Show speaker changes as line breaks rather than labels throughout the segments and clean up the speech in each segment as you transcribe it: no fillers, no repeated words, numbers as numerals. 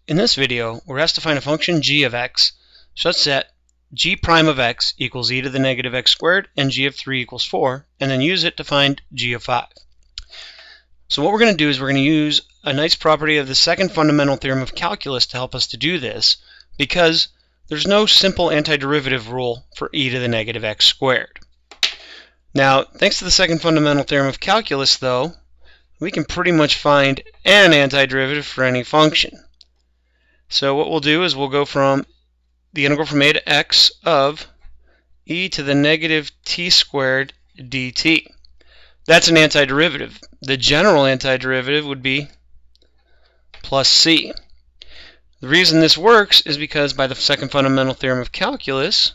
In this video, we're asked to find a function g of x such that g prime of x equals e to the negative x squared and g of 3 equals 4, and then use it to find g of 5. So what we're going to do is we're going to use a nice property of the second fundamental theorem of calculus to help us to do this, because there's no simple antiderivative rule for e to the negative x squared. Now, thanks to the second fundamental theorem of calculus, though, we can pretty much find an antiderivative for any function. So what we'll do is we'll go from the integral from a to x of e to the negative t squared dt. That's an antiderivative. The general antiderivative would be plus c. The reason this works is because by the second fundamental theorem of calculus,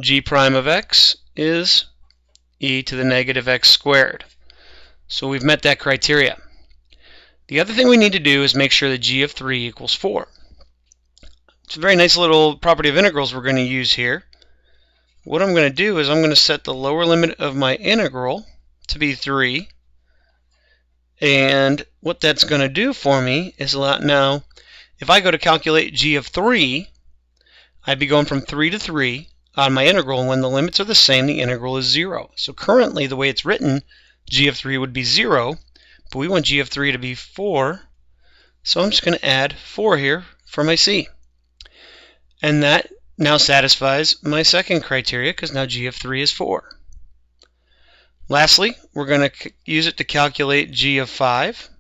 g prime of x is e to the negative x squared. So we've met that criteria. The other thing we need to do is make sure that g of 3 equals 4. It's a very nice little property of integrals we're going to use here. What I'm going to do is I'm going to set the lower limit of my integral to be 3. And what that's going to do for me is now, if I go to calculate g of 3, I'd be going from 3 to 3 on my integral, and when the limits are the same, the integral is 0. So currently, the way it's written, g of 3 would be 0, but we want g of 3 to be 4, so I'm just going to add 4 here for my c. And that now satisfies my second criteria, because now g of 3 is 4. Lastly, we're going to use it to calculate g of 5,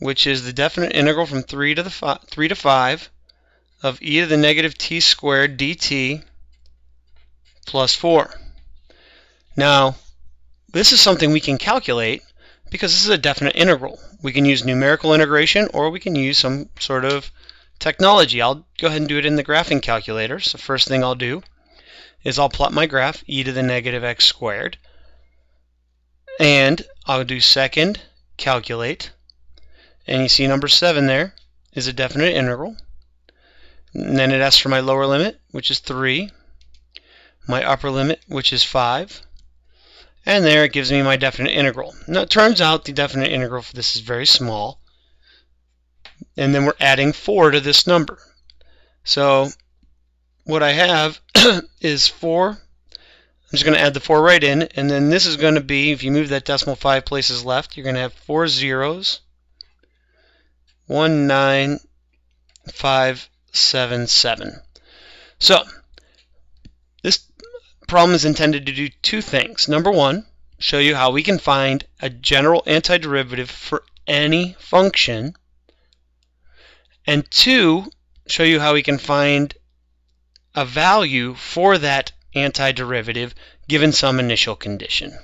which is the definite integral from 3 to 5 of e to the negative t squared dt plus 4. Now, this is something we can calculate because this is a definite integral. We can use numerical integration, or we can use some sort of technology. I'll go ahead and do it in the graphing calculator. So first thing I'll do is I'll plot my graph e to the negative x squared, and I'll do second calculate, and you see number 7 there is a definite integral, and then it asks for my lower limit, which is 3, my upper limit, which is 5, and there it gives me my definite integral. Now it turns out the definite integral for this is very small, and then we're adding 4 to this number. So what I have is 4. I'm just going to add the 4 right in, and then this is going to be, if you move that decimal 5 places left, you're going to have 4 zeros, 19577. So this problem is intended to do two things. Number one, show you how we can find a general antiderivative for any function, and two, show you how we can find a value for that antiderivative given some initial condition.